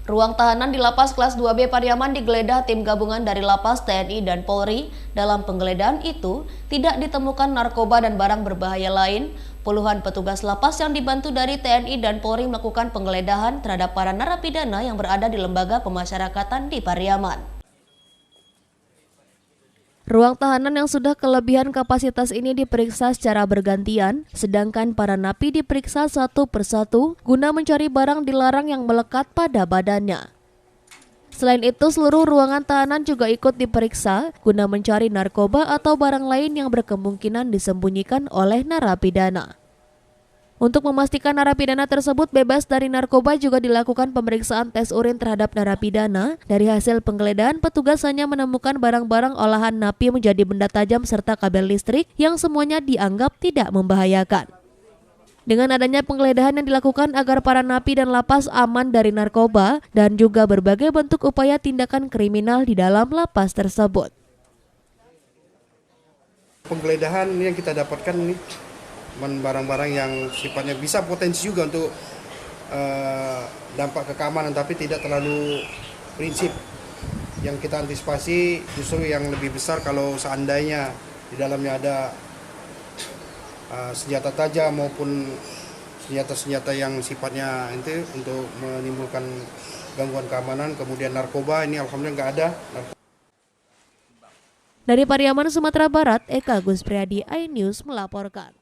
Ruang tahanan di Lapas Kelas 2B Pariaman digeledah tim gabungan dari Lapas TNI dan Polri. Dalam penggeledahan itu, tidak ditemukan narkoba dan barang berbahaya lain. Puluhan petugas lapas yang dibantu dari TNI dan Polri melakukan penggeledahan terhadap para narapidana yang berada di lembaga pemasyarakatan di Pariaman. Ruang tahanan yang sudah kelebihan kapasitas ini diperiksa secara bergantian, sedangkan para napi diperiksa satu persatu guna mencari barang dilarang yang melekat pada badannya. Selain itu, seluruh ruangan tahanan juga ikut diperiksa guna mencari narkoba atau barang lain yang berkemungkinan disembunyikan oleh narapidana. Untuk memastikan narapidana tersebut bebas dari narkoba juga dilakukan pemeriksaan tes urin terhadap narapidana. Dari hasil penggeledahan, petugas hanya menemukan barang-barang olahan napi menjadi benda tajam serta kabel listrik yang semuanya dianggap tidak membahayakan. Dengan adanya penggeledahan yang dilakukan agar para napi dan lapas aman dari narkoba dan juga berbagai bentuk upaya tindakan kriminal di dalam lapas tersebut. Penggeledahan yang kita dapatkan ini barang-barang yang sifatnya bisa potensi juga untuk dampak ke keamanan, tapi tidak terlalu prinsip. Yang kita antisipasi justru yang lebih besar kalau seandainya di dalamnya ada senjata tajam maupun senjata-senjata yang sifatnya itu untuk menimbulkan gangguan keamanan. Kemudian narkoba ini alhamdulillah nggak ada. Dari Pariaman, Sumatera Barat, Eka Gus Priadi, iNews melaporkan.